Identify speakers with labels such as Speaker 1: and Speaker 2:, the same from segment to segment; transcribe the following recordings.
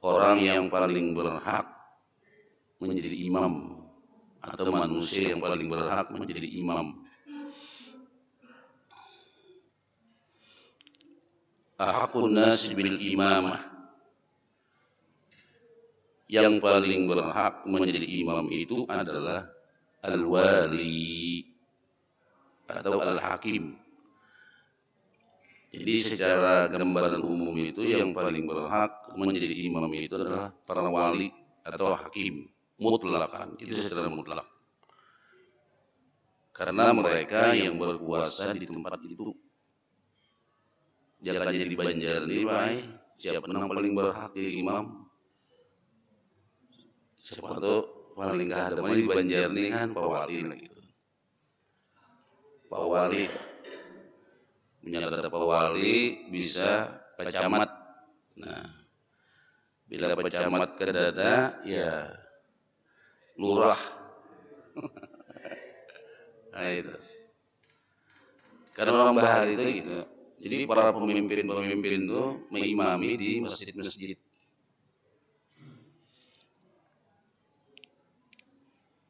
Speaker 1: orang yang paling berhak menjadi imam atau manusia yang paling berhak menjadi imam. Ahaqun nas bil imamah, yang paling berhak menjadi imam itu adalah al-wali atau al-hakim. Jadi secara gambaran umum itu yang paling berhak menjadi imam itu adalah para wali atau hakim mutlakan, itu secara mutlak. Karena mereka yang berkuasa di tempat itu. Jakanya di Banjar ini baik, siapa yang paling berhak jadi imam? Siapa tuh paling kehadapan di Banjar ini kan Pak Wali gitu. Pak Wali menyatakan Pak Wali bisa Pak Camat. Nah, bila Pak Camat ke dada, ya lurah. Nah itu. Karena orang Bahar itu gitu. Jadi para pemimpin-pemimpin itu mengimami di masjid-masjid.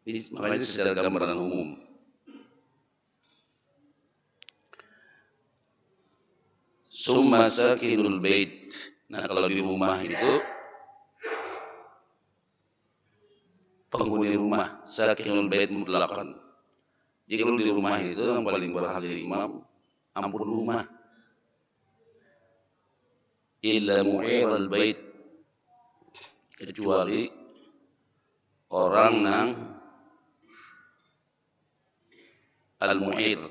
Speaker 1: Ini makanya secara gambaran umum. Summa sakinul bait. Nah, kalau di rumah itu penghuni rumah, sakinul bait mutlaqan. Jadi kalau di rumah itu yang paling berhak jadi imam, ampun rumah. Illa mu'iral bait, kecuali orang nang al-mu'ir.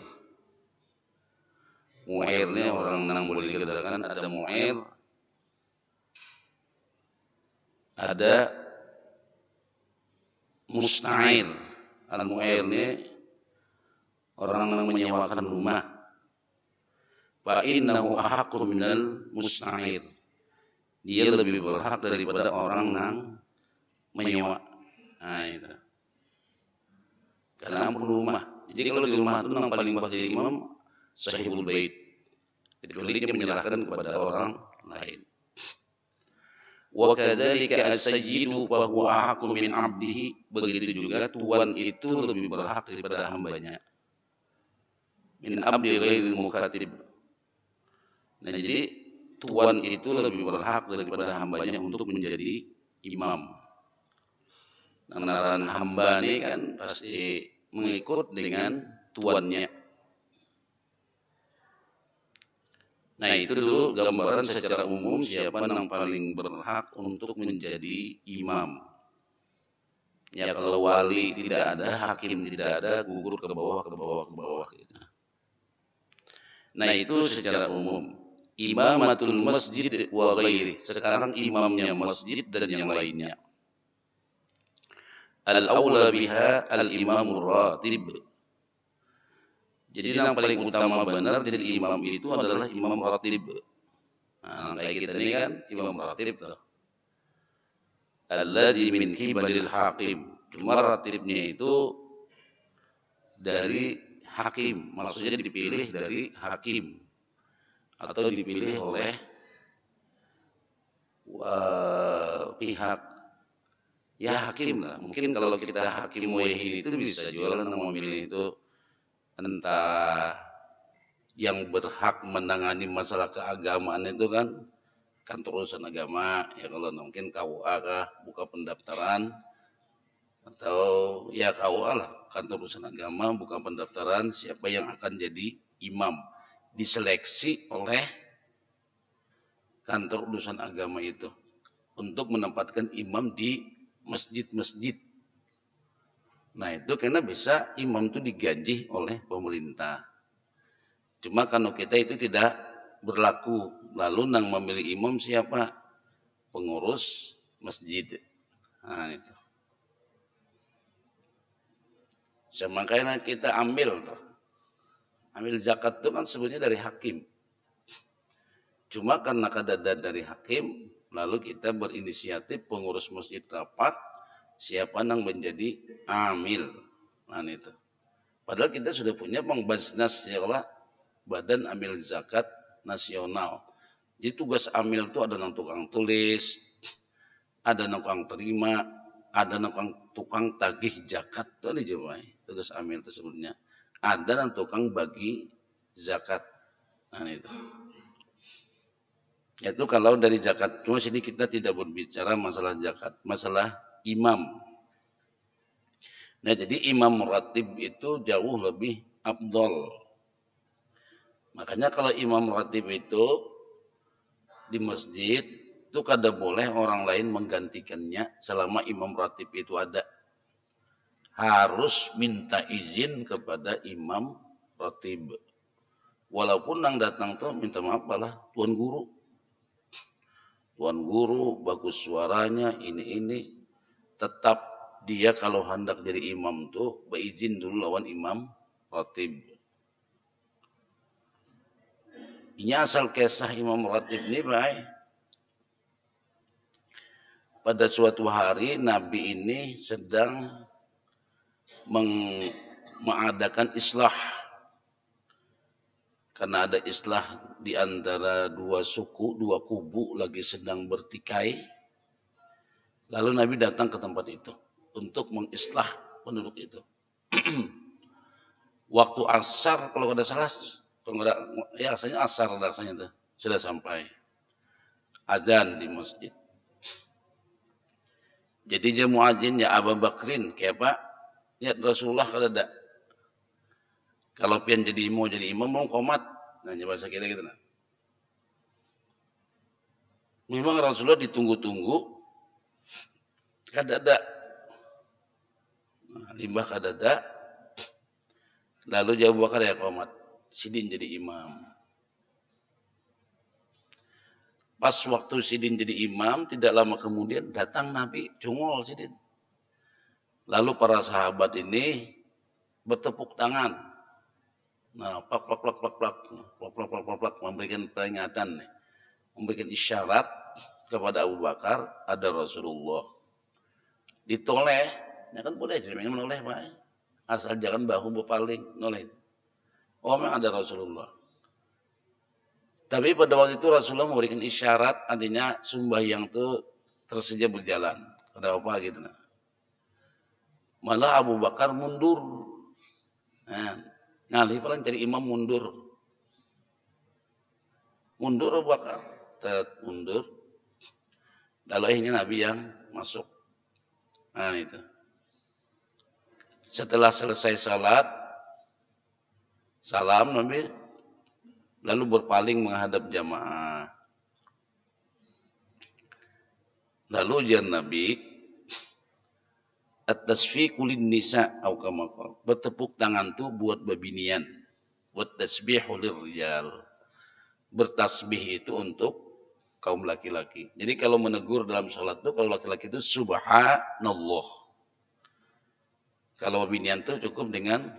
Speaker 1: Mu'ir ini orang nang boleh dikatakan ada mu'ir, ada musta'ir. Al-mu'ir ini orang yang menyewakan rumah. Fa innahu ahaqqu minal musta'ir. Dia lebih berhak daripada orang yang menyewa. Nah itu. Karena ampun rumah. Jadi kalau di rumah itu yang paling berhak jadi imam sahibul bait. Kecuali dia menyerahkan kepada orang lain. Wa kadzalika as-sayyidu fa huwa ahaqqu min 'abdihi. Begitu juga tuan itu lebih berhak daripada hambanya. Min abdi ghairil mukatib. Nah jadi tuan itu lebih berhak daripada hambanya untuk menjadi imam. Karena hamba ini kan pasti mengikut dengan tuannya. Nah itu dulu gambaran secara umum siapa yang paling berhak untuk menjadi imam. Ya kalau wali tidak ada, hakim tidak ada, gugur ke bawah gitu. Nah itu secara umum. Imamatul masjid wa ghairi. Sekarang imamnya masjid dan yang lainnya. Al-aula biha al-imamur ratib. Jadi yang paling utama benar jadi imam itu adalah imam ratib. Nah, kayak kita ini kan imam ratib tuh. Alladzi min kibalil hakim. Cuma ratibnya itu dari hakim, maksudnya dipilih dari hakim atau dipilih oleh pihak ya hakim lah. Mungkin kalau kita hakim wahid itu bisa jualan memilih itu entah yang berhak menangani masalah keagamaan itu kan urusan agama ya. Kalau mungkin KUA kah buka pendaftaran atau ya KUA lah, kantor urusan agama buka pendaftaran siapa yang akan jadi imam, diseleksi oleh kantor urusan agama itu untuk menempatkan imam di masjid-masjid. Nah itu karena bisa imam itu digaji oleh pemerintah. Cuma kalau kita itu tidak berlaku, lalu yang memilih imam siapa? Pengurus masjid. Nah itu. Makanya kita ambil zakat itu kan sebenarnya dari hakim. Cuma karena kadada dari hakim, lalu kita berinisiatif pengurus masjid rapat, siapa yang menjadi amil. Nah itu. Padahal kita sudah punya Bangbasnas ya Allah, Badan Amil Zakat Nasional. Jadi tugas amil itu ada yang tukang tulis, ada nukang terima, ada tukang tagih zakat, itu dijawab tugas amil tersebutnya. Ada dan tukang bagi zakat. Nah itu. Itu kalau dari zakat. Cuma sini kita tidak berbicara masalah zakat, masalah imam. Nah jadi imam ratib itu jauh lebih afdol. Makanya kalau imam ratib itu di masjid itu kada boleh orang lain menggantikannya selama imam ratib itu ada. Harus minta izin kepada imam ratib. Walaupun yang datang tuh minta maaf lah tuan guru. Tuan guru bagus suaranya ini tetap dia kalau hendak jadi imam tuh berizin dulu lawan imam ratib. Ini asal kisah imam ratib ini baik. Pada suatu hari Nabi ini sedang mengadakan islah. Karena ada islah di antara dua suku, dua kubu lagi sedang bertikai. Lalu Nabi datang ke tempat itu untuk mengislah penduduk itu. Waktu asar kalau ada salah, ya rasanya asar rasanya itu sudah sampai. Adzan di masjid. Jadi dia muadzin ya Abu Bakrin, kayak Pak, ya Rasulullah kalau ada. Kalau pian jadi imam mau komat, nah bahasa kita gitu nah. Memang Rasulullah ditunggu-tunggu, kada ada. Nah, limbah kada ada. Lalu dia Abu Bakar ya komat, Sidin jadi imam. Pas waktu Sidin jadi imam, tidak lama kemudian datang Nabi, cungol Sidin. Lalu para sahabat ini bertepuk tangan. Nah, plak, memberikan peringatan, memberikan isyarat kepada Abu Bakar ada Rasulullah. Ditoleh, ya kan boleh jadi menoleh, Pak. Asal jangan bahu berpaling, noleh. Oh, memang ada Rasulullah. Tapi pada waktu itu Rasulullah memberikan isyarat, artinya sembahyang itu tersedia berjalan. Ada apa gitu. Nah. Malah Abu Bakar mundur. Nah, ngalih paling jadi imam mundur. Mundur Abu Bakar. Mundur. Lalu akhirnya Nabi yang masuk. Nah itu. Setelah selesai salat, salam Nabi, lalu berpaling menghadap jamaah. Lalu ujar Nabi, at-tasfiqu lin-nisa au kama qala. Bertepuk tangan tuh buat babinian. Buat tasbihu lirrijal. Bertasbih itu untuk kaum laki-laki. Jadi kalau menegur dalam salat tuh kalau laki-laki itu subhanallah. Kalau babinian tuh cukup dengan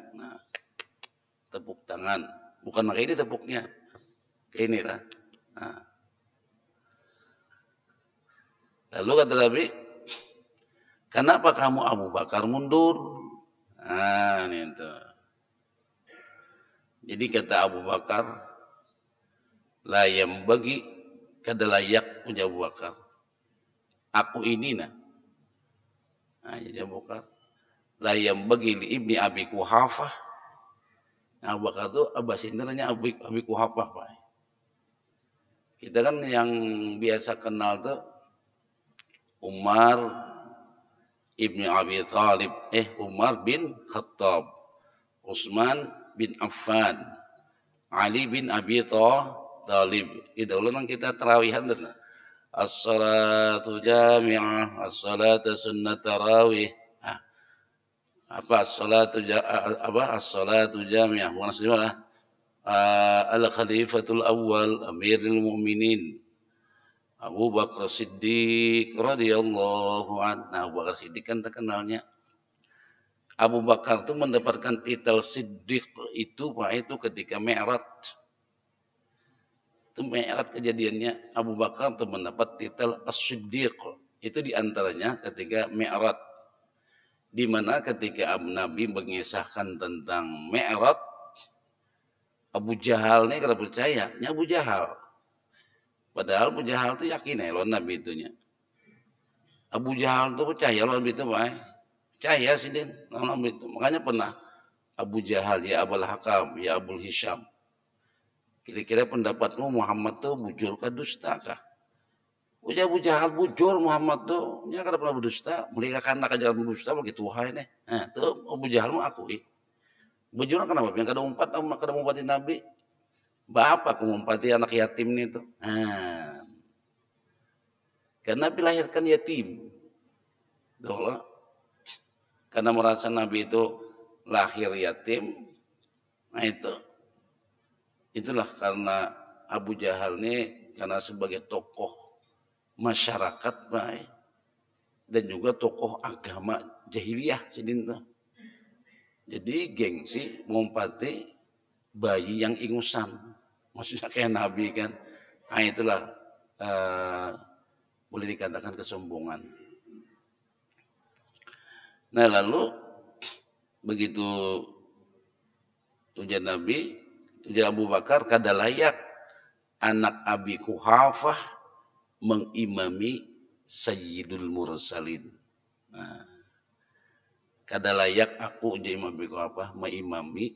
Speaker 1: tepuk tangan. Bukan pakai ini tepuknya. Kayak ini lah. Nah. Lalu kata Nabi, kenapa kamu Abu Bakar mundur? Nah, ini itu. Jadi kata Abu Bakar, layam bagi kada layak punya Abu Bakar. Aku ini nah. Nah, jadi Abu Bakar, layam bagi li ibni Abi Quhafah. Nah, Abu Bakar itu abah sinternya Abi Quhafah, Pak. Kita kan yang biasa kenal tuh Umar ibni Abi Thalib, Umar bin Khattab, Utsman bin Affan, Ali bin Abi Thalib. Itu ulang kita tarawihan tuh. As-salatu jami'ah, as-salatu sunnat tarawih. As-salatu jami'ah. Bukan sebenarnya al-khalifatul awal amirul mu'minin Abu Bakar Siddiq radhiyallahu anhu. Nah, Abu Bakar Siddiq kan terkenalnya. Abu Bakar itu mendapatkan titel Siddiq itu Pak itu ketika Mi'raj. Itu Mi'raj kejadiannya Abu Bakar itu mendapat titel As-Siddiq. Itu diantaranya ketika Mi'raj. Di mana ketika Nabi mengisahkan tentang Mi'raj, Abu Jahal ini kalau percaya, Abu Jahal. Padahal Abu Jahal itu yakin ya lawan Nabi itunya. Abu Jahal tuh percaya lawan itu bae. Percaya sih Din, lawan itu. Makanya pernah Abu Jahal ya Abul Hakam ya Abul Hisham. Kira-kira pendapatmu Muhammad tuh bujur kah dusta kah? Ujar Abu Jahal bujur Muhammad tuh, nya kada pernah berdusta, mereka karena kajaran berdusta begitu hai nih. Nah, tuh Abu Jahal mah akui. Bujur kenapa? Yang kada umpati Nabi. Bapak mengumpati anak yatim itu. Nah, karena Nabi lahirkan yatim. Doa. Karena merasa Nabi itu lahir yatim. Nah itulah karena Abu Jahal ini karena sebagai tokoh masyarakat baik dan juga tokoh agama jahiliyah sidin tuh. Jadi gengsi mengumpati bayi yang ingusan. Maksudnya kayak Nabi kan. Nah itulah boleh dikatakan kesombongan. Nah lalu begitu ujar Nabi, ujar Abu Bakar kada layak anak Abi Kuhafah mengimami Sayyidul Mursalin. Nah, kada layak aku ujar Imam Abi Kuhafah mengimami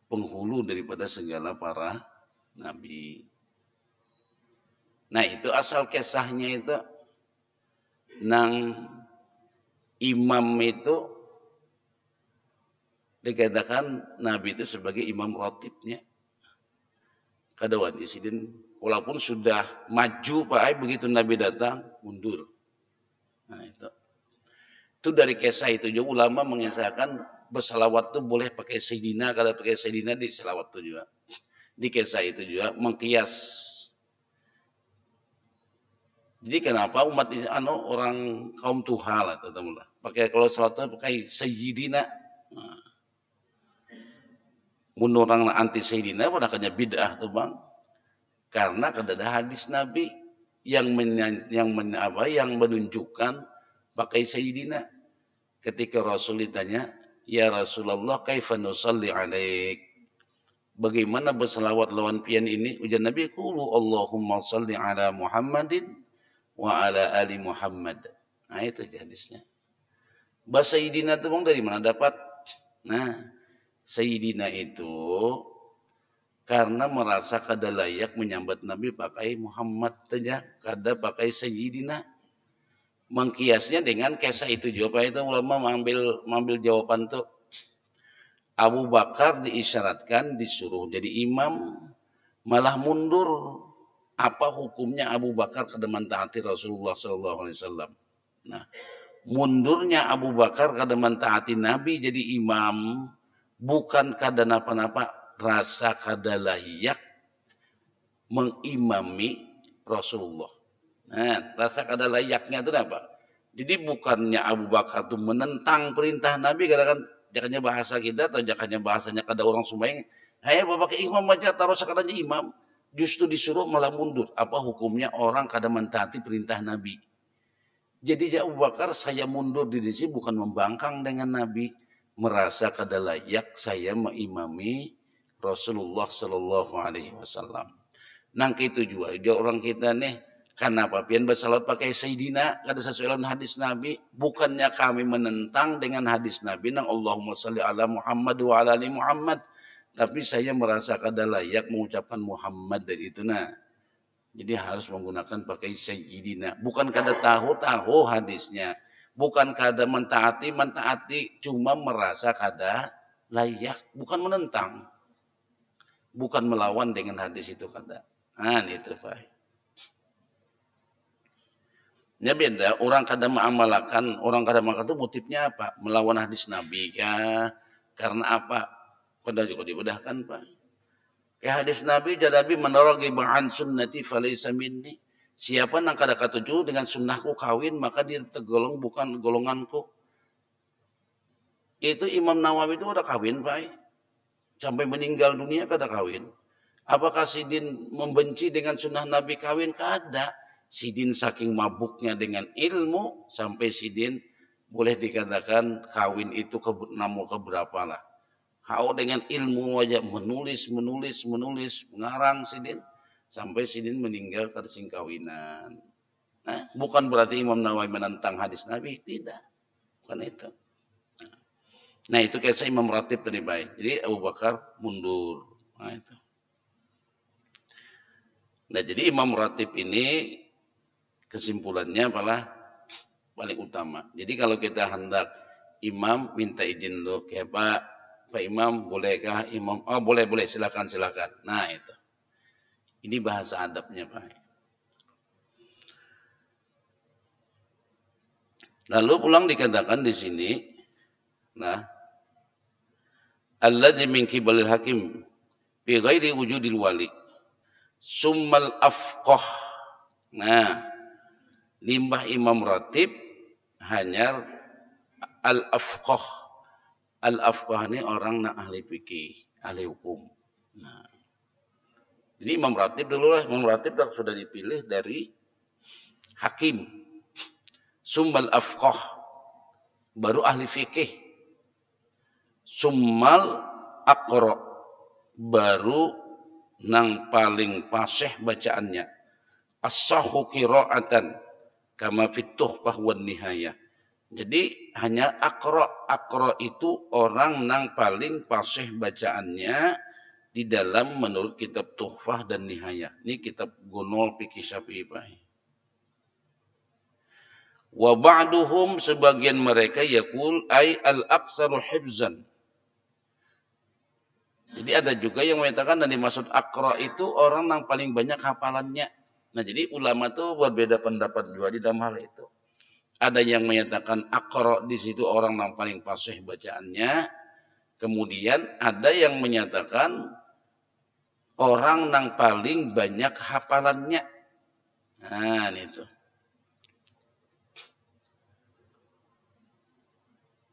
Speaker 1: penghulu daripada segala para nabi. Nah itu asal kisahnya itu nang imam itu dikatakan Nabi itu sebagai imam ratibnya. Kadawan isidin walaupun sudah maju Pak Ai begitu Nabi datang mundur. Nah itu dari kisah itu juga ulama mengisahkan bersalawat itu boleh pakai sayyidina, kalau pakai sayyidina di salawat itu juga. Di kisah itu juga mengkias. Jadi kenapa umat orang kaum Tuha lah teman-teman. Pakai kalau salawat itu pakai sayyidina. Nah, mun orang anti sayyidina pada kanya bid'ah tuh Bang. Karena kada ada hadis Nabi yang menunjukkan pakai sayyidina. Ketika Rasul ditanya, "Ya Rasulullah, kaifa nusalli alaik?" Bagaimana berselawat lawan pian ini? Ujar Nabi, "Qulu Allahumma salli ala Muhammadin wa ala ali Muhammad." Nah, itu hadisnya. Bahasa sayyidina itu Bang dari mana dapat? Nah, sayyidina itu karena merasa kada layak menyambat Nabi pakai Muhammad saja, kada pakai sayyidina. Mengkiasnya dengan kisah itu juga itu ulama mengambil jawaban tuh. Abu Bakar diisyaratkan disuruh jadi imam malah mundur. Apa hukumnya Abu Bakar kada mentaati Rasulullah sallallahu alaihi wasallam? Nah, mundurnya Abu Bakar kada mentaati Nabi jadi imam bukan kada napa-napa, rasa kada layak mengimami Rasulullah. Nah, rasa kada layaknya itu apa? Jadi bukannya Abu Bakar itu menentang perintah Nabi, kadang jakanya bahasa kita atau jakanya bahasanya kada orang Sumayang, "Hai bapak imam aja taruh sekadanya imam." Justru disuruh malah mundur. Apa hukumnya orang kada mentaati perintah Nabi? Jadi Abu Bakar saya mundur di sini bukan membangkang dengan Nabi, merasa kada layak saya mengimami Rasulullah Sallallahu Alaihi Wasallam. Nang itu juga orang kita nih kenapa pian bersalat pakai sayyidina kada sesuai dengan hadis Nabi, bukannya kami menentang dengan hadis Nabi nang Allahumma shalli ala Muhammad wa ala ali Muhammad, tapi saya merasa kada layak mengucapkan Muhammad dari itu nah. Jadi harus menggunakan pakai sayyidina, bukan kada tahu hadisnya, bukan kada mentaati, cuma merasa kada layak, bukan menentang. Bukan melawan dengan hadis itu kada. Nah, itu Pak. Ya beda, orang kada mengamalkan, orang kada mengamalkan itu motifnya apa? Melawan hadis Nabi ya. Karena apa? Pada juga dibedahkan Pak. Ya hadis Nabi, jadabi menorogi ba'an sunnati falaysa minni. Siapa yang kada katuju dengan sunnahku kawin, maka dia tergolong bukan golonganku. Itu Imam Nawawi itu udah kawin Pak. Sampai meninggal dunia kada kawin. Apakah Sidin membenci dengan sunnah Nabi kawin? Kada. Sidin saking mabuknya dengan ilmu sampai Sidin boleh dikatakan kawin itu nomor keberapa lah. Hau dengan ilmu aja menulis, mengarang Sidin sampai Sidin meninggal tersing kawinan. Bukan berarti Imam Nawawi menentang hadis Nabi, tidak. Bukan itu. Nah, itu kisah Imam Ratib tadi baik. Jadi Abu Bakar mundur. Nah, itu. Nah, jadi Imam Ratib ini kesimpulannya adalah paling utama. Jadi kalau kita hendak imam minta izin dulu, kayak Pak Imam, bolehkah imam? Oh, boleh, silakan. Nah, itu. Ini bahasa adabnya, Pak. Lalu pulang dikatakan di sini, nah, alladzi min kibalil hakim bi ghairi wujudil wali. Summal afqah. Nah, limbah Imam Ratib hanya al-afqah. Al-afqah ini orang yang ahli fikih, ahli hukum. Nah, jadi Imam Ratib dulu lah, Imam Ratib sudah dipilih dari hakim. Summal afqah, baru ahli fikih. Summal aqra, baru nang paling fasih bacaannya. As-sahhu qira'atan kama fit tuhfah wan nihayah. Jadi hanya aqra itu orang nang paling fasih bacaannya di dalam menurut kitab Tuhfah dan Nihayah. Ini kitab Gunul Fikih Syafi'i. Wa ba'duhum, sebagian mereka yaqul ay al-aktsaru hifzan. Jadi ada juga yang mengatakan dan dimaksud aqra itu orang yang paling banyak hafalannya. Nah, jadi ulama itu berbeda pendapat juga di dalam hal itu. Ada yang menyatakan aqra di situ orang yang paling fasih bacaannya. Kemudian ada yang menyatakan orang yang paling banyak hafalannya. Nah, itu.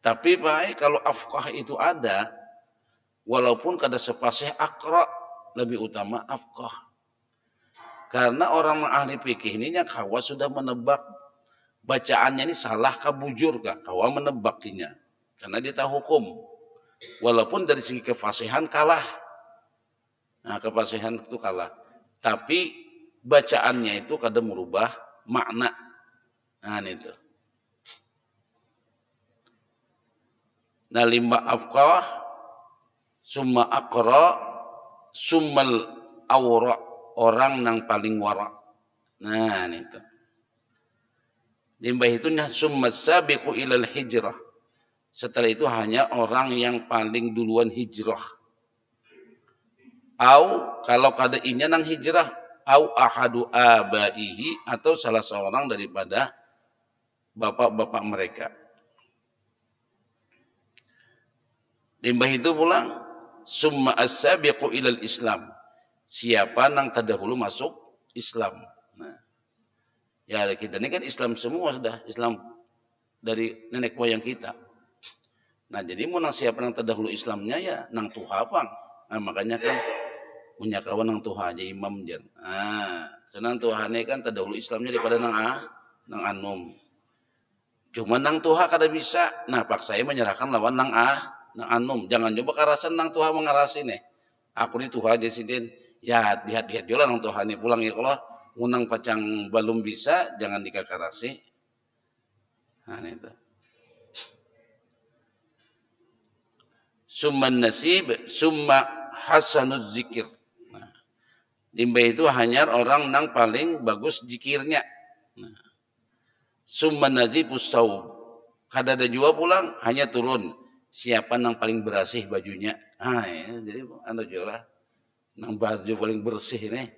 Speaker 1: Tapi Pak, kalau afqah itu ada, walaupun kada sepasih aqra, lebih utama afqah. Karena orang ahli fikih ini yang kawa sudah menebak bacaannya ini salah kah bujur kah, kawa menebakinya. Karena dia tahu hukum. Walaupun dari segi kefasihan kalah. Nah, kefasihan itu kalah. Tapi bacaannya itu kadang merubah makna. Nah, itu. Nah, limba afqah, summa aqra, summal awra, orang yang paling wara. Nah, itu. Limba itu summa sabiqu ilal hijrah. Setelah itu hanya orang yang paling duluan hijrah. Au kalau kada inya nang hijrah, au ahadu abaihi, atau salah seorang daripada bapak-bapak mereka. Limbah itu pulang summa as-sabiqu ilal Islam. Siapa nang terdahulu masuk Islam. Nah, ya kita ini kan Islam semua sudah, Islam dari nenek moyang kita. Nah, jadi mau nang siapa nang terdahulu Islamnya ya nang tuha pang. Nah, makanya kan punya kawan nang tuha aja imam jan. Nah, senang tuhane kan terdahulu Islamnya daripada nang anum. Cuma nang tuha kada bisa. Nah, pak saya menyerahkan lawan nang anum. Jangan coba karasan nang tuha mengarasi nih. Aku ni tuha aja sidin. Ya lihat juga nang tuha ni pulang ya kalau unang pacang belum bisa jangan dikakarasi. Nah, itu. Summa nasib, summa hasanuz zikir. Nah, limba itu hanya orang nang paling bagus zikirnya. Nah, summa nazibus saum. Kada ada juga pulang hanya turun. Siapa nang paling bersih bajunya? Ya, jadi anda jual nang baju paling bersih ini.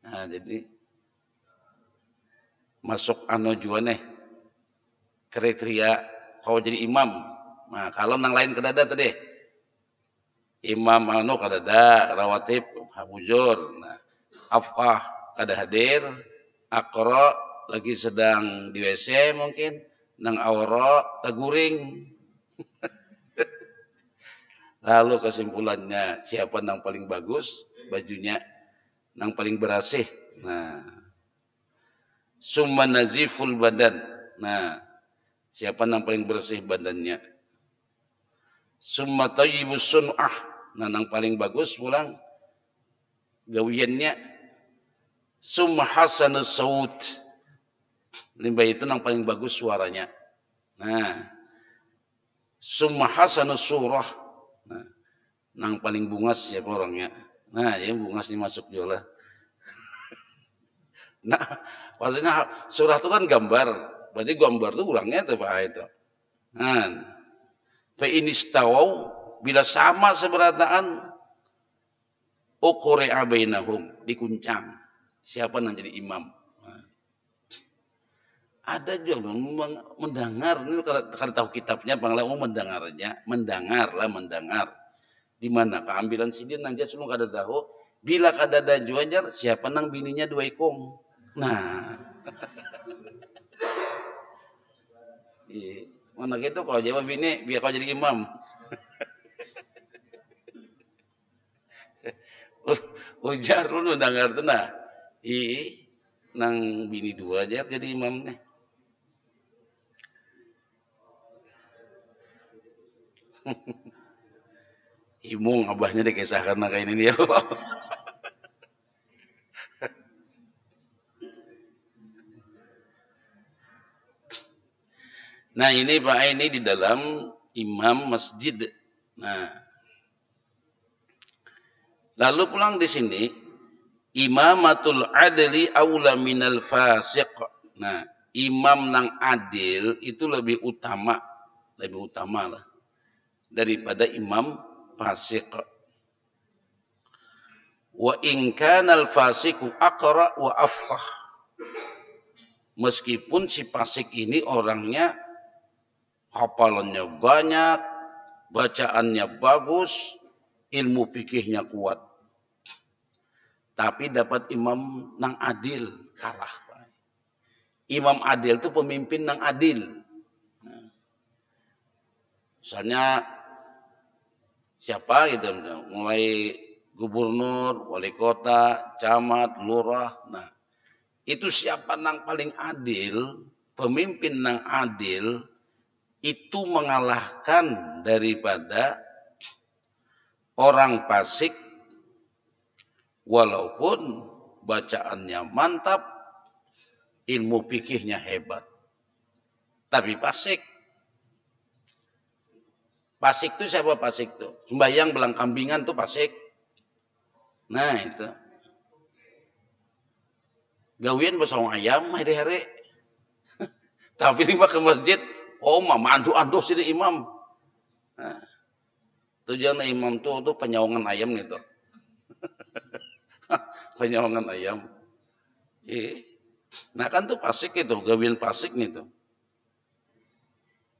Speaker 1: Nah, jadi masuk juga nih kriteria kau jadi imam. Nah, kalau nang lain kedada tadi imam kadada, rawatib habujur. Nah, afqah kada hadir, aqra lagi sedang di WC mungkin, nang awra taguring. Lalu kesimpulannya siapa yang paling bagus bajunya, yang paling bersih. Nah, summa naziful badan. Nah, siapa yang paling bersih badannya. Summa tayyibus sun'ah. Nah, yang paling bagus pulang gawiannya. Summa hasanus saut. Limbah itu yang paling bagus suaranya. Nah, summa hasanus surah. Nah, yang paling bungas siapa orangnya? Nah, yang bungas ini masuk juga. Nah, maksudnya surah itu kan gambar. Berarti gambar itu ulangnya itu Pak itu. Nah, fa inistawau bila sama seberataan uqri'a bainahum dikuncang. Siapa yang jadi imam? Nah, ada juga mendengar ini kalau tahu kitabnya Bangla mendengar. Di mana keambilan sidin nang jasulung kada tahu bila kada ada juajar siapa nang bininya dua ikung. Nah, mana gitu kalau jawab bini biar kau jadi imam. Ujar lu mendengar tuh nah. Nang bini dua aja jadi imamnya. Imung abahnya dikisahkan kayak ini dia. Nah ini Pak ini di dalam imam masjid. Nah, lalu pulang di sini imamatul adli aula minal fasiq. Nah, imam nang adil itu lebih utama lah daripada imam fasik. Wa in kana al fasiqu aqra wa afqah. Meskipun si fasik ini orangnya hafalannya banyak, bacaannya bagus, ilmu fikihnya kuat. Tapi dapat imam nang adil kalah. Imam adil itu pemimpin nang adil. Misalnya siapa gitu, mulai gubernur, wali kota, camat, lurah. Nah, itu siapa nang paling adil, pemimpin nang adil itu mengalahkan daripada orang fasik walaupun bacaannya mantap, ilmu fikihnya hebat. Tapi fasik. Fasik itu siapa fasik itu? Sembahyang belang kambingan tuh fasik. Nah itu. Gawian basong ayam hari-hari. Tapi lima ke masjid, oh mama andu sini imam. Nah, tujuan imam tuh penyawangan ayam gitu. Penyawangan ayam. Nah kan tuh fasik itu, gawian fasik nih tuh.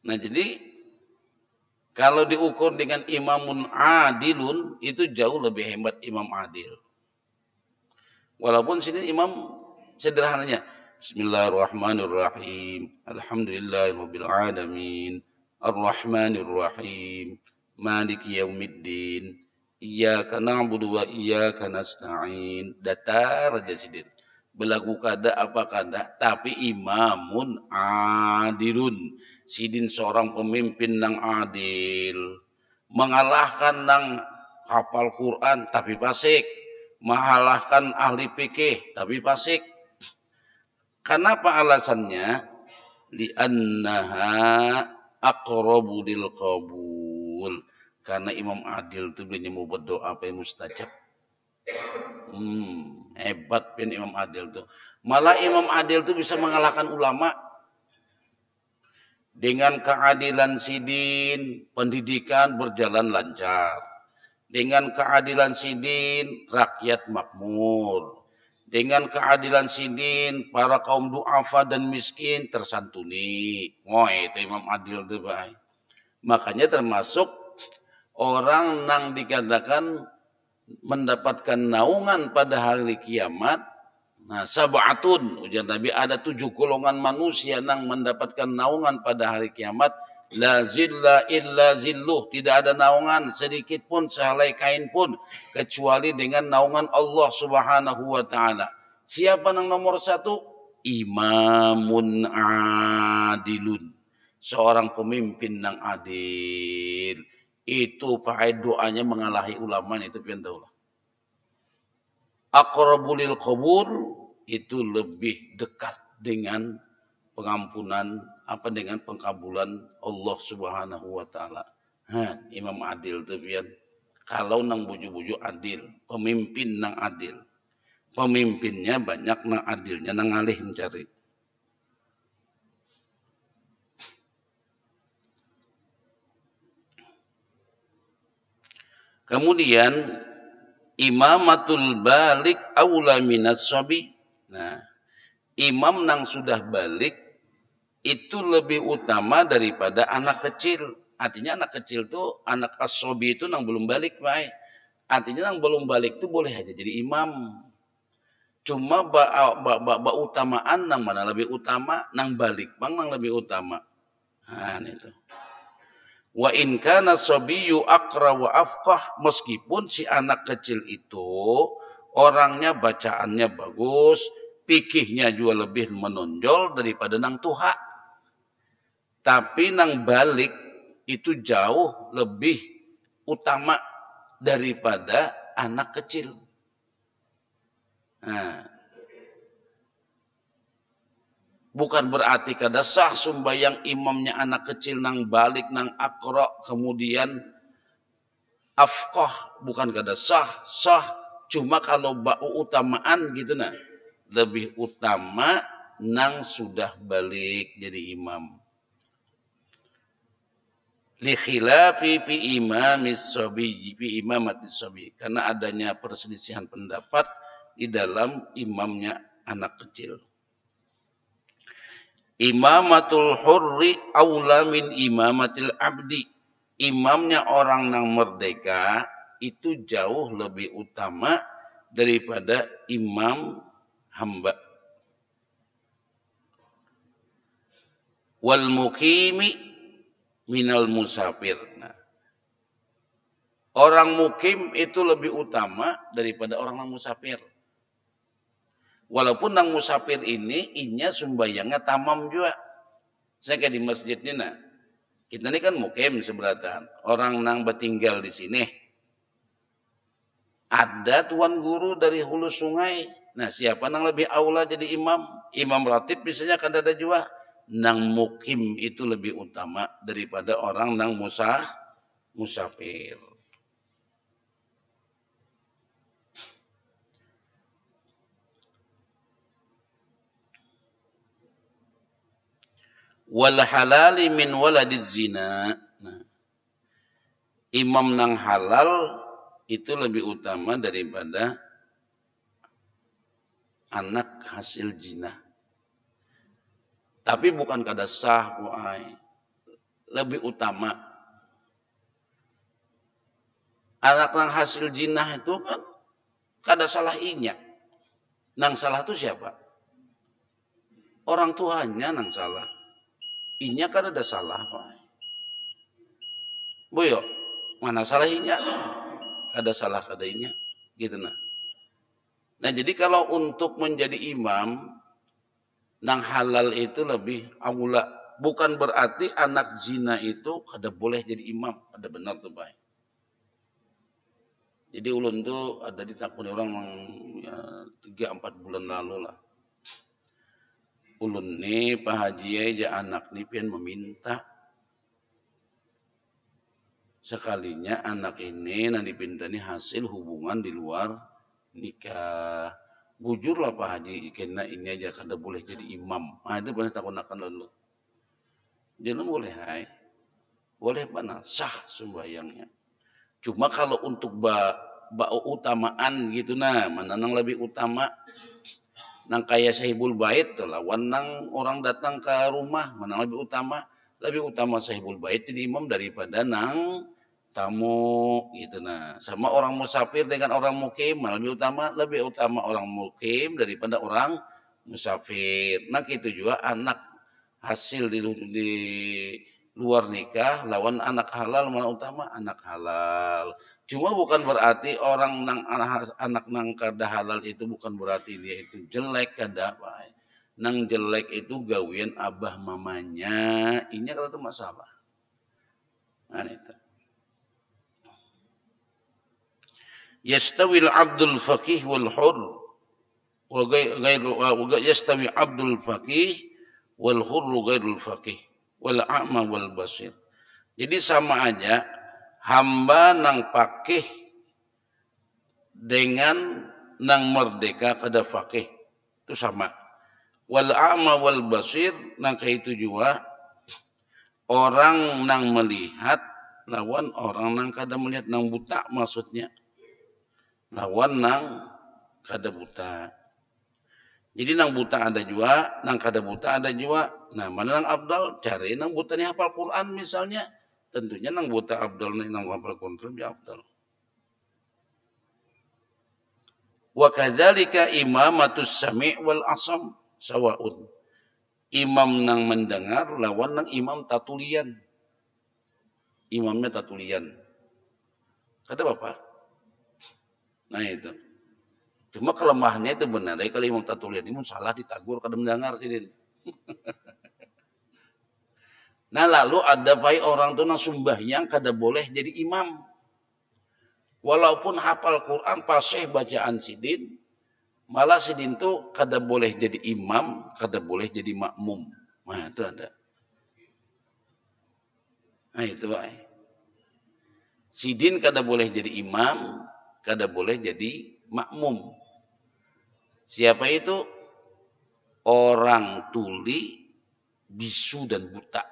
Speaker 1: Nah jadi kalau diukur dengan imamun adilun itu jauh lebih hebat imam adil. Walaupun sini imam sederhananya Bismillahirrahmanirrahim. Alhamdulillahirabbil alamin. Arrahmanirrahim. Maliki yaumiddin. Iyyaka na'budu wa iyyaka nasta'in. Datar aja sidin. Belagu kada apa kada, tapi imamun adilun. Sidin seorang pemimpin nang adil. Mengalahkan nang hafal Quran tapi fasik. Mengalahkan ahli fikih tapi fasik. Kenapa alasannya? Li'annaha aqrabu lil qabul. Karena imam adil itu dia mau berdoa apa yang mustajab. Hebat pin imam adil tuh. Malah imam adil tuh bisa mengalahkan ulama. Dengan keadilan sidin, pendidikan berjalan lancar. Dengan keadilan sidin, rakyat makmur. Dengan keadilan sidin, para kaum du'afa dan miskin tersantuni. Oh itu imam adil tuh Pak. Makanya termasuk orang yang dikatakan mendapatkan naungan pada hari kiamat. Nah, sab'atun ujar Nabi ada 7 golongan manusia yang mendapatkan naungan pada hari kiamat. La zilla illa zilluh, tidak ada naungan sedikit pun sehelai kain pun kecuali dengan naungan Allah Subhanahu wa taala. Siapa yang nomor 1? Imamun adilun. Seorang pemimpin yang adil. Itu pakai doanya mengalahi ulama itu pian tahulah. Aqrabulil qabul itu lebih dekat dengan pengampunan apa dengan pengkabulan Allah Subhanahu wa taala. Imam adil tuh pian. Kalau nang buju-buju adil, pemimpin nang adil. Pemimpinnya banyak nang adilnya nang alih mencari. Kemudian imamatul balik aula minas sabi. Nah, imam nang sudah balik itu lebih utama daripada anak kecil. Artinya anak kecil tuh anak as-sabi itu nang belum balik, baik. Artinya nang belum balik tuh boleh aja jadi imam. Cuma utamaan nang mana lebih utama, nang balik bang nang lebih utama. Nah, itu. Wa in kana sabiyyu aqra wa afqah, meskipun si anak kecil itu orangnya bacaannya bagus, fikihnya juga lebih menonjol daripada nang tuha. Tapi nang balik itu jauh lebih utama daripada anak kecil. Nah, bukan berarti kada sah sumbayang imamnya anak kecil nang balik nang akra kemudian afqah, bukan kada sah, sah. Cuma kalau bau utamaan gitu nah, lebih utama nang sudah balik jadi imam. Li khilafi fi imamis sabi, fi imamatis sabi, karena adanya perselisihan pendapat di dalam imamnya anak kecil. Imamatul hurri aula min imamatil abdi. Imamnya orang nang merdeka itu jauh lebih utama daripada imam hamba. Wal mukimi minal musafir. Nah, orang mukim itu lebih utama daripada orang nang musafir. Walaupun nang musafir ini inya sumbayangnya tamam juga. Saya kayak di masjid ini nah. Kita ini kan mukim seberatan. Orang nang bertinggal di sini. Ada tuan guru dari hulu sungai. Nah, siapa nang lebih aula jadi imam? Imam ratib misalnya kan ada juga. Nang mukim itu lebih utama daripada orang nang musafir. Wal halali min waladiz zina. Nah, imam nang halal itu lebih utama daripada anak hasil zina. Tapi bukan kada sah, lebih utama. Anak nang hasil zina itu kan kada salah inya. Nang salah itu siapa? Orang tuanya nang salah. Inya kan ada salah, Pak. Boyo, mana salah inya? Ada salah kada inya. Gitu nah. Nah, jadi kalau untuk menjadi imam nang halal itu lebih aula. Bukan berarti anak zina itu kada boleh jadi imam. Ada benar tuh, Pak. Jadi ulun tuh ada ditakuni orang ya, 3-4 bulan lalu lah. Ulun nih Pak Haji aja anak nih pian meminta. Sekalinya anak ini nanti pinta nih hasil hubungan di luar nikah. Bujur lah Pak Haji, karena ini aja kada boleh jadi imam. Nah itu pernah takunakan lalu. Jadi boleh hai. Boleh mana sah sembahyangnya. Cuma kalau untuk utamaan gitu nah, mana nang lebih utama nang kaya sahibul bait tuh lawan nang orang datang ke rumah, mana lebih utama? Lebih utama sahibul bait jadi imam daripada nang tamu gitu nah. Sama orang musafir dengan orang mukim lebih utama orang mukim daripada orang musafir. Nah gitu juga anak hasil di luar nikah lawan anak halal mana utama anak halal. Cuma bukan berarti orang nang anak nang kada halal itu bukan berarti dia itu jelek kada apa. Nang jelek itu gawian abah mamanya, ini kalau itu masalah. Nah itu. Yastawil abdul faqih wal hur wa yastawi abdul faqih wal hurru ghairul faqih wal a'ma wal basir. Jadi sama aja hamba nang faqih dengan nang merdeka kada faqih itu sama. Wal a'ma wal basir nang itu juga orang nang melihat lawan orang nang kada melihat, nang buta maksudnya lawan nang kada buta. Jadi nang buta ada juga, nang kada buta ada juga. Nah, mana nang abdal? Cari nang buta ni hafal Quran misalnya. Tentunya nang buta abdal ni nang hafal Quran lebih abdal. Wa kadzalika imamatus sami' wal asam sawaun. Imam nang mendengar lawan nang imam tatulian. Imamnya tatulian. Kada apa? Nah itu. Cuma kelemahannya itu benar. Kalau imam tatulian ini salah ditagur kada mendengar sidin. Nah lalu ada baik orang tu nang sembahyang kada boleh jadi imam. Walaupun hafal Quran fasih bacaan sidin, malah sidin tu kada boleh jadi imam, kada boleh jadi makmum. Nah itu ada. Nah itu baik. Sidin kada boleh jadi imam, kada boleh jadi makmum. Siapa itu? Orang tuli, bisu dan buta.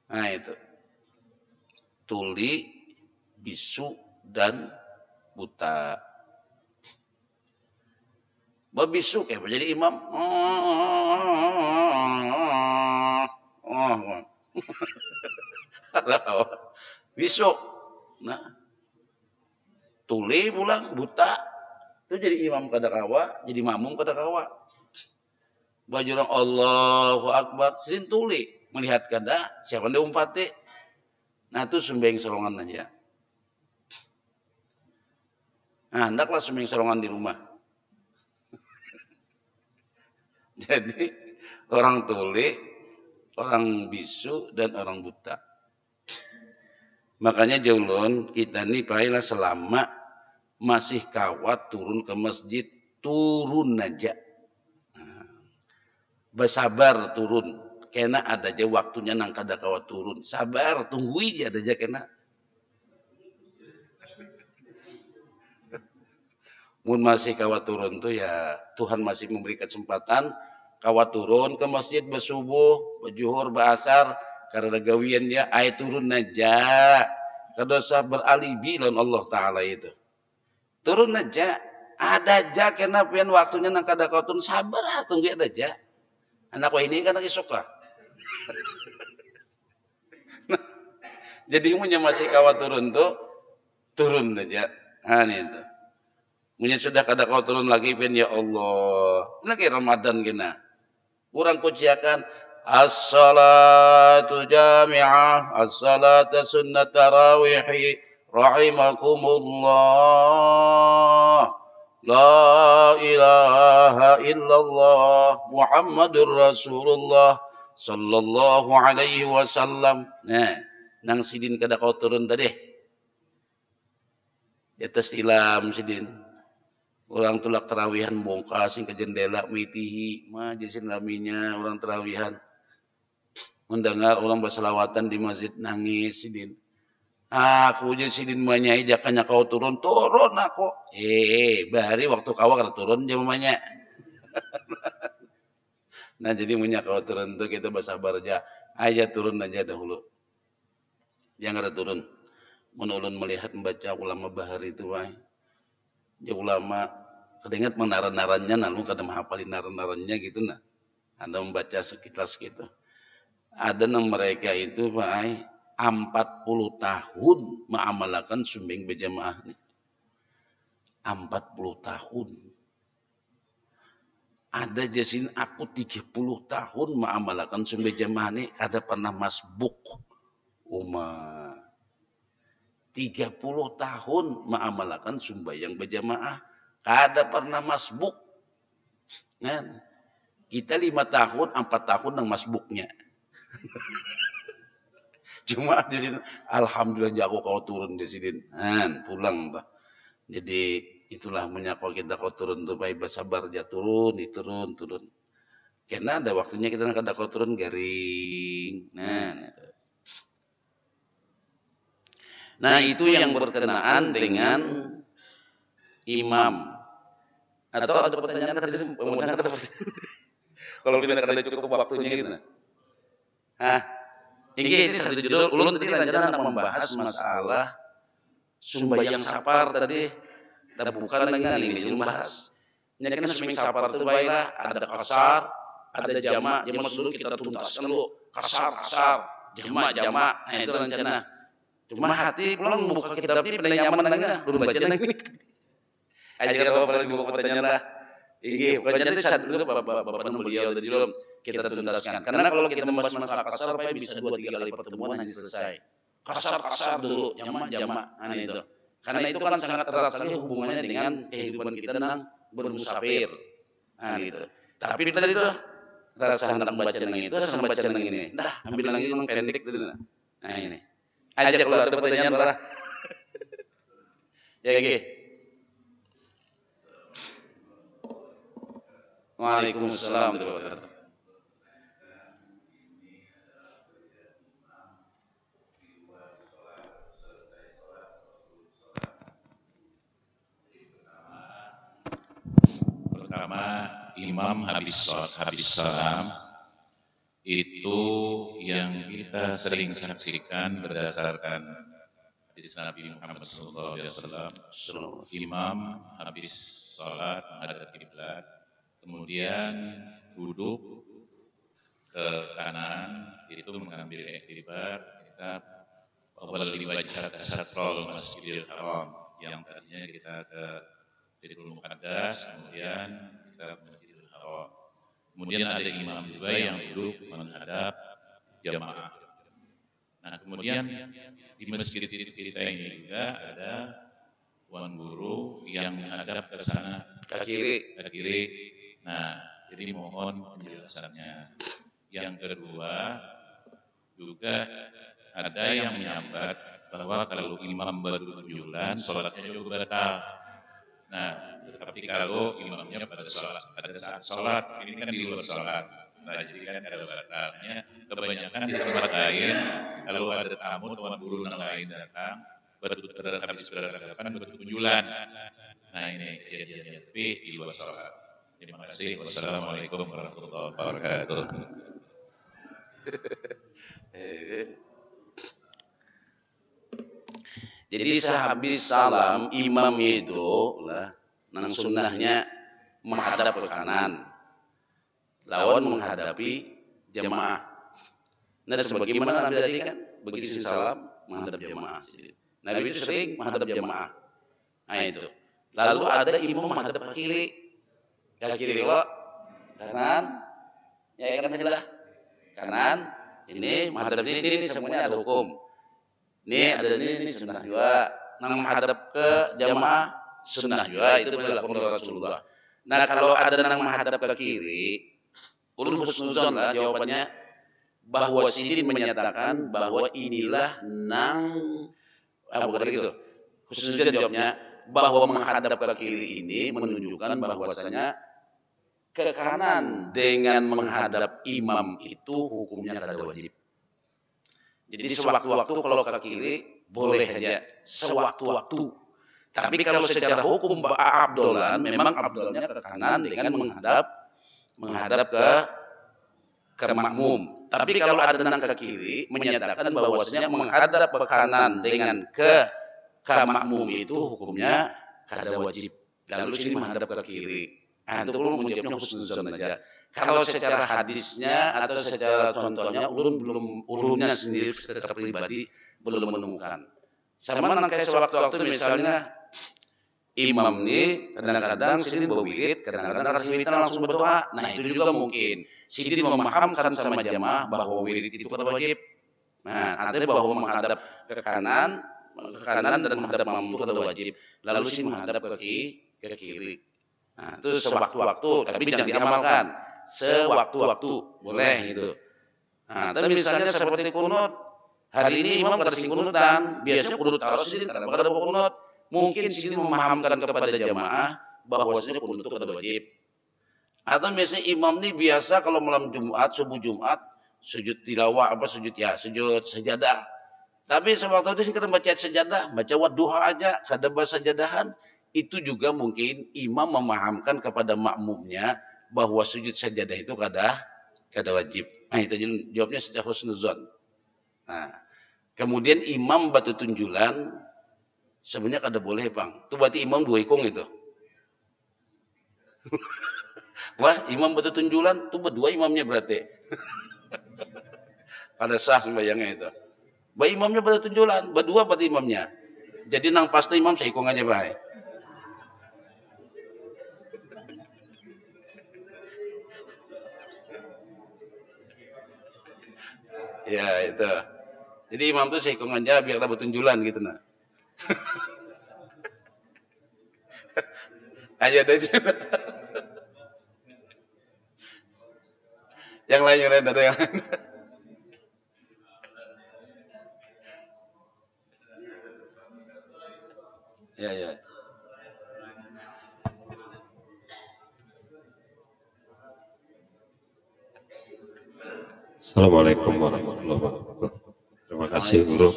Speaker 1: Nah itu. Tuli, bisu dan buta. Bisu kayak jadi imam. Bisu. Nah. Tuli pulang buta itu jadi imam kada kawa, jadi makmum kada kawa. Baju orang Allahu Akbar, sin tuli melihat kada siapa dia umpati. Nah itu sembahyang sorongan aja. Nah hendaklah sembahyang sorongan di rumah. Jadi orang tuli, orang bisu dan orang buta. Makanya jaulun kita ni baiklah selama masih kawat turun ke masjid, turun aja. Bersabar turun. Kena ada aja waktunya nang kada kawat turun. Sabar, tunggu aja ada aja kena. Mun masih kawat turun tuh ya Tuhan masih memberi kesempatan kawat turun ke masjid bersubuh, berjuhur, berasar. Karena gawiannya ay turun aja. Kada usah beralibi lawan Allah Ta'ala itu. Turun aja. Ada aja kena pian waktunya nang kada kau turun. Sabar tunggu ada aja. Anak ini kan lagi suka. Jadi punya masih kawat turun tuh. Turun aja. Nah itu. Punya sudah kada kau turun lagi pian ya Allah. Lagi Ramadan kena. Kurang kuciakan. As-salatu jami'ah, as-salatu sunnat tarawih, rahimakumullah. La ilaha illallah Muhammadur Rasulullah sallallahu alaihi wasallam. Nah, nang sidin kada kau turun tadi. Di atas tilam sidin. Orang tulak terawihan bongkar sing ke jendela mitihi, mah jadi laminya orang terawihan. Mendengar orang berselawatan di masjid nangis sidin. Aku jadi sidin manyai jakanya kau turun aku. Bari waktu kau kada turun dia mamanya. Nah jadi punya kau turun tuh kita bersabar aja. Aja turun aja dahulu. Jangan ada turun. Menulun melihat membaca ulama bahar itu wah. Ya ulama kedengat menaran-narannya lalu kada menghafalin naran-narannya gitu nah. Anda membaca sekilas gitu. Ada nang mereka itu Pak 40 tahun mengamalkan sumbing berjamaah nih. 40 tahun. Ada jasin aku 30 tahun mengamalkan sumbing berjamaah nih kada pernah masbuk. 30 tahun mengamalkan sembahyang berjamaah kada pernah masbuk. Kan? Kita 5 tahun, 4 tahun nang masbuknya. Cuma di sini alhamdulillah jago kau turun di sini. Pulang bah. Jadi itulah menyapa kita kau turun tuh baik bersabar dia turun, turun. Karena ada waktunya kita nak kau turun garing. Nah itu yang berkenaan dengan imam. Atau ada pertanyaan tadi pemuda ada pertanyaan. Kalau kita kada cukup waktunya gitu. Ini satu judul ulun tadi lanjutan nak membahas masalah sumbayang sapar tadi. Kita bukan dengan ini membahas. Ini kan seming sapar itu baiklah ada kasar, ada jamak. Jamak dulu kita tuntaskan dulu kasar, jamak. Nah itu rencana. Cuma hati pulang membuka kitab ini pada nyaman nengah belum baca nengah. Aja kalau paling buka pertanyaan lah. Ini baca itu saat dulu bapak beliau tadi dulu kita tuntaskan. Karena kalau kita membahas masalah kasar, apa bisa 2-3 kali pertemuan hanya selesai. Kasar dulu, jamak. Nah itu. Karena itu kan sangat erat sekali hubungannya dengan kehidupan kita yang bermusafir. Nah gitu. Tapi tadi itu rasa hendak baca nang itu, rasa baca nang ini. Dah, ambil lagi yang pendek tadi. Nah ini. Aja kalau ada pertanyaan malah. Ya oke. Waalaikumsalam warahmatullahi wabarakatuh.
Speaker 2: Pertama, imam habis salam itu yang kita sering saksikan berdasarkan hadis Nabi Muhammad SAW. Imam habis sholat menghadap kiblat, kemudian duduk ke kanan, itu mengambil iktibar kitab Wawali wajah kasatrol Masjidil Haram, yang tadinya kita ke Baitul Muqaddas, kemudian kita ke Masjidil Haram. Kemudian ada imam juga yang duduk menghadap jamaah. Nah kemudian di masjid kita ini juga ada tuan guru yang menghadap ke sana ke kiri. Nah jadi mohon penjelasannya. Yang kedua juga ada yang menyambat bahwa kalau imam baru 7 bulan sholatnya juga batal. Nah, tapi kalau imamnya pada saat sholat, ini kan di luar sholat. Nah, jadi kan ada batalnya. Kebanyakan di tempat lain, kalau ada tamu, tuan guru yang lain datang, habis berhadapan, berkunjulan. Nah, ini kejadiannya, tapi di luar sholat. Terima kasih. Wassalamualaikum warahmatullahi wabarakatuh.
Speaker 1: Jadi sehabis salam imam itu lah nang sunnahnya menghadap ke kanan lawan menghadapi jamaah. Nah sebagaimana Nabi tadi kan begitu salam menghadap jamaah. Nabi itu sering menghadap jamaah. Nah itu. Lalu ada imam menghadap ke kiri. Ke kiri kok kanan. Ya kanan saja lah. Kanan ini menghadap ini semuanya ada hukum. Ini ada ini sunnah juga. Nang menghadap ke jamaah sunnah juga, itu dilakukan oleh Rasulullah. Nah kalau ada nang menghadap ke kiri, ulun husnuzon lah jawabannya, bahwa Sidin menyatakan bahwa inilah nang bukan gitu. Husnuzon jawabnya bahwa menghadap ke kiri ini menunjukkan bahwasanya ke kanan dengan menghadap imam itu hukumnya kada wajib. Jadi sewaktu-waktu kalau ke kiri boleh aja sewaktu-waktu. Tapi kalau secara hukum abdolan memang abdolnya ke kanan dengan menghadap ke makmum. Tapi kalau ada nang ke kiri menyatakan bahwasanya menghadap ke kanan dengan ke makmum itu hukumnya kada wajib. Lalu sini menghadap ke kiri. Nah, itu belum menjawabnya husnuzon aja. Kalau secara hadisnya atau secara contohnya ulunnya sendiri secara pribadi belum menemukan. Sama nang kayak sewaktu-waktu misalnya imam nih kadang-kadang sini berwirid, kadang-kadang kasih wiridan langsung berdoa. Nah itu juga mungkin Sidin memahamkan sama jamaah bahwa wirid itu kada wajib. Nah artinya bahwa menghadap ke kanan dan menghadap makmum itu kada wajib. Lalu sini menghadap ke kiri. Nah itu sewaktu-waktu, tapi jangan diamalkan. Sewaktu-waktu boleh gitu. Nah, tapi misalnya seperti kunut, hari ini imam kada sing kunutan, biasanya kunut taruh sini, kada bakal ada kunut. mungkin Sidin memahamkan kepada jamaah bahwasanya kunut itu kada wajib. Atau misalnya imam ini biasa kalau malam Jumat, subuh Jumat, sujud tilawah sujud sajadah. Tapi sewaktu itu kita baca sajadah, baca wadduha aja, kada bahasa sajadahan, itu juga mungkin imam memahamkan kepada makmumnya bahwa sujud sajadah itu kada wajib. Nah, itu jawabnya secara husnuzon. Nah, kemudian imam batu tunjulan sebenarnya kada boleh, Bang. Itu berarti imam dua ikung itu. Wah, imam batu tunjulan itu berdua imamnya berarti. Kada sah sembahyangnya itu. Bah imamnya batu tunjulan, berdua berarti imamnya. Jadi nang pasti imam saya ikung aja, Bang. Ya, itu. Jadi imam tuh saya ikung aja biar dapat tunjulan gitu nah. Aja deh. Yang lain ada yang lain. Ya, ya.
Speaker 3: Assalamualaikum warahmatullahi wabarakatuh. Terima kasih Guru.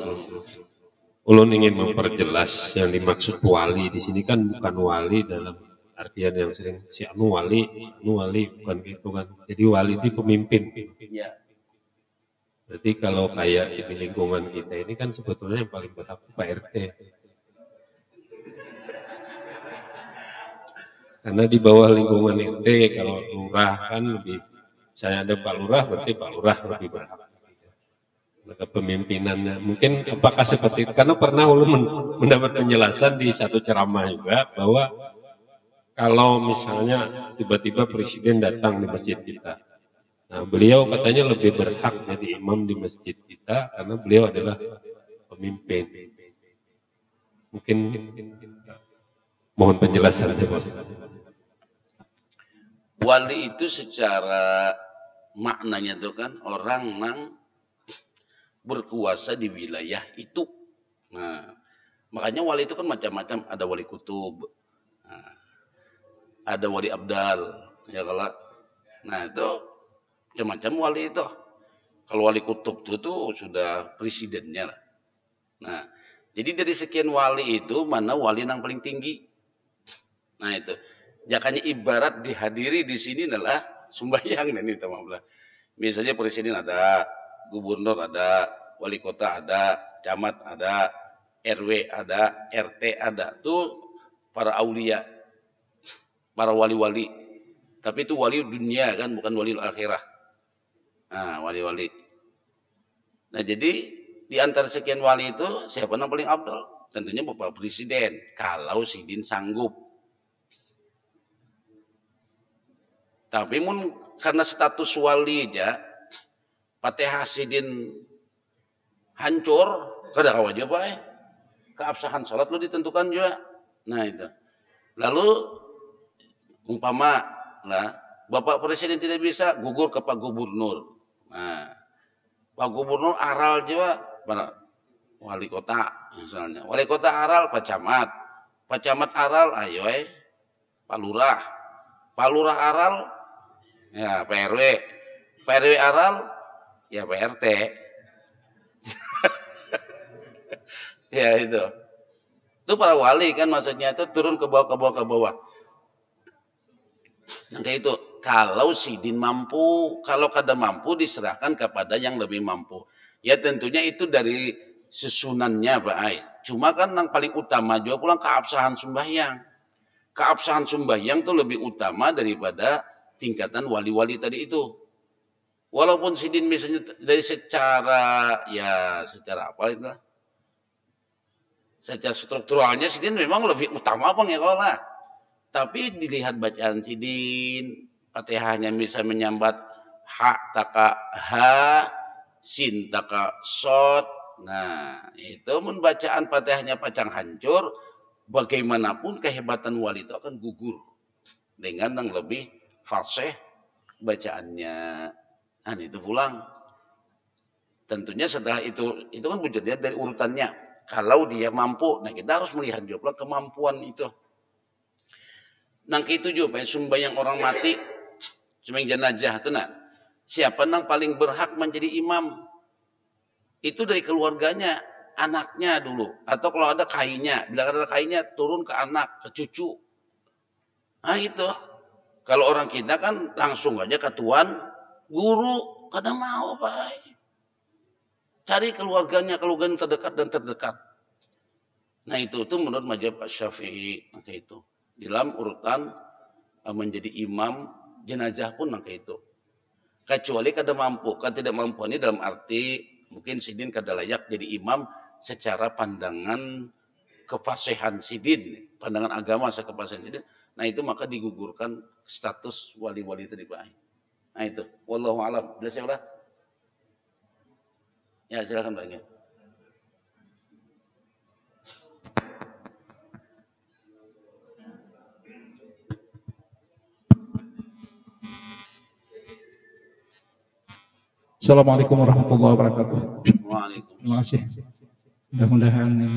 Speaker 3: Ulun ingin memperjelas yang dimaksud wali di sini kan bukan wali dalam artian yang sering si anu wali bukan gitu kan. Jadi wali itu pemimpin.
Speaker 1: Ya.
Speaker 3: Berarti kalau kayak di lingkungan kita ini kan sebetulnya yang paling berhak Pak RT. Karena di bawah lingkungan RT kalau lurah kan lebih, saya ada Pak Lurah berarti Pak Lurah lebih berhak. Kepemimpinannya mungkin apakah seperti itu? Karena pernah ulun mendapat penjelasan di satu ceramah juga bahwa kalau misalnya tiba-tiba presiden datang di masjid kita, nah beliau katanya lebih berhak jadi imam di masjid kita karena beliau adalah pemimpin. Mungkin mohon penjelasan saya.
Speaker 1: Wali itu secara maknanya itu kan orang yang berkuasa di wilayah itu. Nah, makanya wali itu kan macam-macam. Ada wali kutub, nah, ada wali abdal, ya kalau. Nah itu macam-macam wali itu. Kalau wali kutub itu sudah presidennya lah. Nah, jadi dari sekian wali itu mana wali yang paling tinggi? Nah itu, jakanya ibarat dihadiri di sini adalah sembahyang dan itu maaf. Misalnya presiden ada, gubernur ada, wali kota ada, camat ada, RW ada, RT ada. Tuh para aulia, para wali-wali. Tapi itu wali dunia kan, bukan wali akhirah. Nah, wali-wali. Nah, jadi di antara sekian wali itu siapa yang paling abdal? Tentunya Bapak Presiden. Kalau Sidin sanggup. Tapi karena status wali aja, Fatihah Sidin hancur, kada wajib bae. Keabsahan salat lo ditentukan juga. Nah itu. Lalu umpama lah Bapak Presiden tidak bisa, gugur ke Pak Gubernur. Nah, Pak Gubernur aral juga pada wali kota misalnya. Wali kota aral Pak Camat. Pak Camat aral ayo Pak Lurah. Pak Lurah aral ya Pak RW. Pak RW aral ya Pak RT. Ya itu. Itu para wali kan maksudnya itu turun ke bawah. Nah kayak itu. Kalau Sidin mampu, kalau kada mampu diserahkan kepada yang lebih mampu. Ya tentunya itu dari susunannya Pak Ai. Cuma kan yang paling utama juga pulang keabsahan sembahyang. Keabsahan sembahyang itu lebih utama daripada tingkatan wali-wali tadi itu. Walaupun Sidin misalnya dari secara apa itu? Secara strukturalnya Sidin memang lebih utama apa ya kalau lah. Tapi dilihat bacaan Sidin, Fatihahnya bisa menyambat ha taka ha, sin taka sod. Nah, itu bacaan Fatihahnya pacang hancur, bagaimanapun kehebatan wali itu akan gugur dengan yang lebih fasih bacaannya. Nah, itu pulang. Tentunya setelah itu kan wujudnya dari urutannya. Kalau dia mampu, nah kita harus melihat juga kemampuan itu. Nang itu juga sembahyang orang mati, sembahyang jenazah itu nah. Siapa nang paling berhak menjadi imam? Itu dari keluarganya, anaknya dulu. Atau kalau ada kainya, bila ada kainya turun ke anak, ke cucu. Nah itu. Kalau orang kita kan langsung aja ke tuan guru, kadang mau Pak. Cari keluarganya terdekat dan terdekat. Nah itu menurut mazhab Syafi'i maka itu. Dalam urutan menjadi imam jenazah pun maka itu. Kecuali kada mampu, kan tidak mampu ini dalam arti mungkin sidin kada layak jadi imam secara pandangan kefasihan sidin, pandangan agama sekefasihan sidin. Nah itu maka digugurkan status wali-wali tadi Pak. Nah itu, wallahu alam. Bila saya ulah. Ya silakan Pak.
Speaker 4: Assalamualaikum warahmatullahi wabarakatuh.
Speaker 1: Waalaikumsalam.
Speaker 4: Terima kasih. Mudah-mudahan ini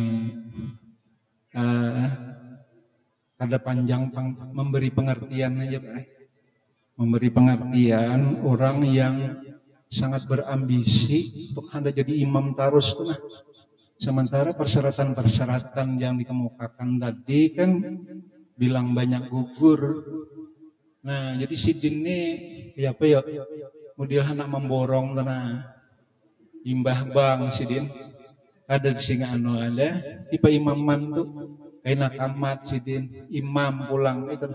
Speaker 4: ada panjang memberi pengertian aja Pak. Memberi pengertian orang yang sangat berambisi untuk Anda jadi imam terus tuh. Nah. Sementara persyaratan-persyaratan yang dikemukakan tadi kan bilang banyak gugur. Nah, jadi sidin ini ya apa ya? Kemudian anak memborong tanah imbah bang sidin ada di singa anu ada tipe imaman tuh kayak nakamat sidin imam pulang itu.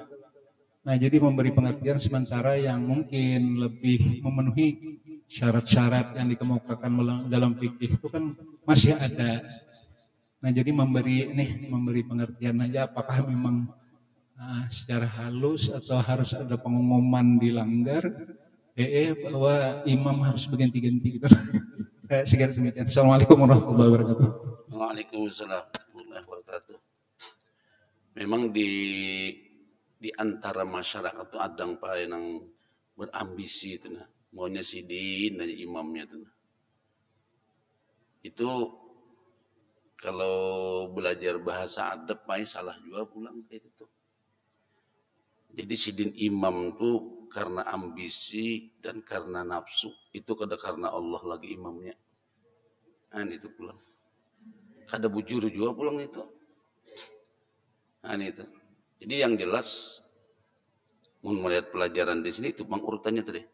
Speaker 4: Nah jadi memberi pengertian sementara yang mungkin lebih memenuhi syarat-syarat yang dikemukakan dalam fikih itu kan masih ada. Nah jadi memberi pengertian aja apakah memang secara halus atau harus ada pengumuman dilanggar bahwa imam harus berganti-ganti gitu. Sekian demikian. Assalamualaikum warahmatullahi wabarakatuh.
Speaker 1: Waalaikumsalam warahmatullahi wabarakatuh. Memang di antara masyarakat itu ada yang berambisi itu nah, maunya sidin dan imamnya itu. Nah. Itu kalau belajar bahasa adab salah juga pulang kayak gitu. Jadi sidin imam tuh karena ambisi dan karena nafsu itu kada karena Allah lagi imamnya. Nah itu pulang. Kada bujur juga pulang itu. Nah itu. Jadi yang jelas mau melihat pelajaran di sini itu urutannya tadi.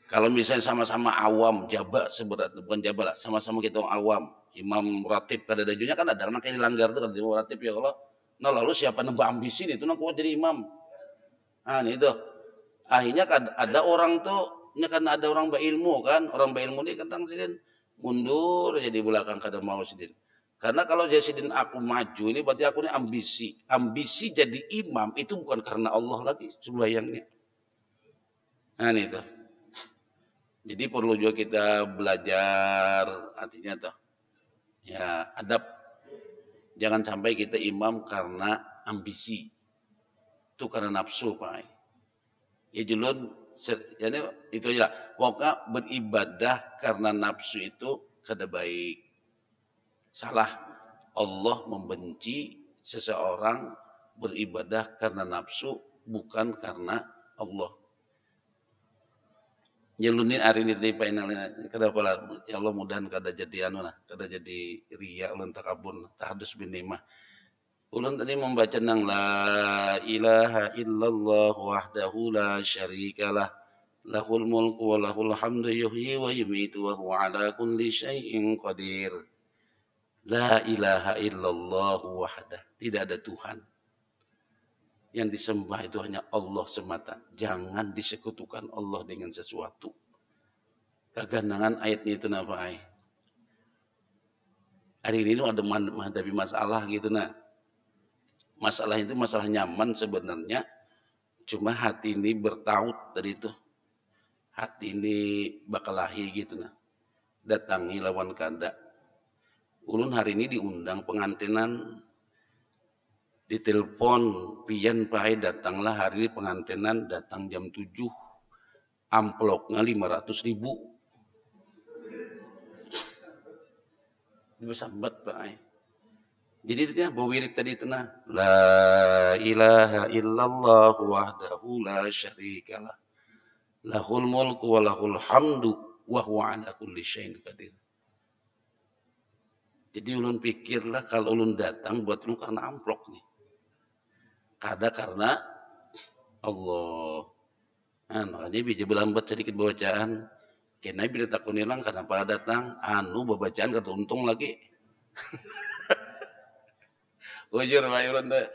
Speaker 1: Kalau misalnya sama-sama awam jaba seberat bukan jaba lah, sama-sama kita orang awam, imam ratib kada dajunya kan ada anak yang dilanggar tuh kan imam ratib ya Allah. Nah lalu siapa nambah ambisi itu nak kuat jadi imam. Nah itu. Akhirnya ada orang tuh, ini kan ada orang berilmu kan, orang berilmu ini kadang sidin mundur jadi belakang kada mau sidin. Karena kalau jadi sidin aku maju ini berarti aku ini ambisi. Ambisi jadi imam itu bukan karena Allah lagi sembahyangnya. Nah itu. Jadi perlu juga kita belajar artinya tuh. Ya adab. Jangan sampai kita imam karena ambisi. Itu karena nafsu Pak. Ya julun jadi itu aja. Pokoknya beribadah karena nafsu itu kada baik. Salah. Allah membenci seseorang beribadah karena nafsu bukan karena Allah. Jelunin hari ini dari painalina kada pala ya Allah mudahan kada jadi kada jadi riya ulun takabur tahadus bin nimah. Ulun tadi membaca nang la ilaha illallah wahdahu la syarikalah lahul mulku wa lahul hamdu yuhyi wa yumitu wa huwa ala kulli syai'in qadir. La ilaha illallah wahdah. Tidak ada Tuhan. Yang disembah itu hanya Allah semata. Jangan disekutukan Allah dengan sesuatu. Kegandangan ayatnya itu napa ay? Hari ini ada menghadapi masalah gitu nah. Masalah itu masalah nyaman sebenarnya. Cuma hati ini bertaut dari itu. Hati ini bakalahi gitu nah. Datangi lawan kada. Ulun hari ini diundang pengantinan. Ditelepon pian pakai datanglah hari ini pengantinan datang jam 7. Amplopnya 500.000. Ini sambat Pak. Jadi dia bawirid tadi itu nah, la ilaha illallah wahdahu la syarikalah, lahul mulku wa lahul hamdu wa huwa ala kulli syai'in qadir. Jadi ulun pikirlah kalau ulun datang buat ulun karena amplok nih. Kada karena Allah. Nah, makanya bija belambat sedikit bacaan. Kena bila takun hilang kenapa datang? Anu babacaan kata untung lagi. Ujur mayuran dah.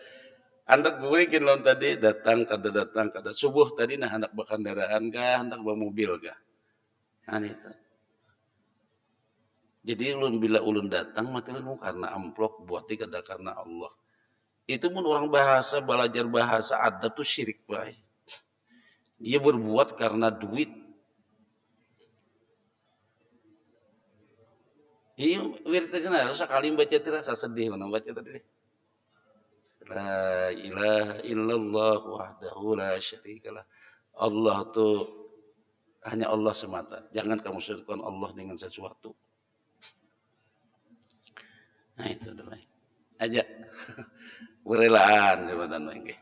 Speaker 1: Anak gue kin lawan tadi datang kada subuh tadi nah anak berkendaraan kah, anak bermobil kah. Nah itu. Jadi ulun bila ulun datang mati ulun karena amplok buat kada karena Allah. Itu pun orang bahasa belajar bahasa adab tuh syirik baik. Dia berbuat karena duit. Iya, wirid kenal sekali baca terasa sedih mana baca tadi. La ilaha illallah wahdahu la syarikalah. Allah tuh hanya Allah semata. Jangan kamu sekutukan Allah dengan sesuatu. Nah itu udah baik. Aja. Berelaan jabatan lagi.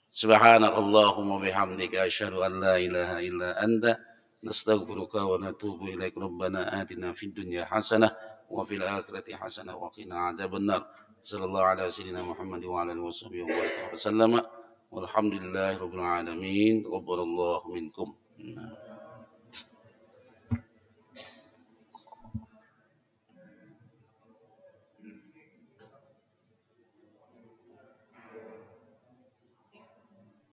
Speaker 1: Subhanakallahumma bihamdika asyhadu an la ilaha illa anta nastaghfiruka wa natubu ilaik. Rabbana atina fid dunya hasanah wa fil akhirati hasanah wa qina adzabannar. Sallallahu ala sayyidina Muhammad wa ala alihi wasallam. Walhamdulillahi rabbil alamin. Qabbalallahu minkum.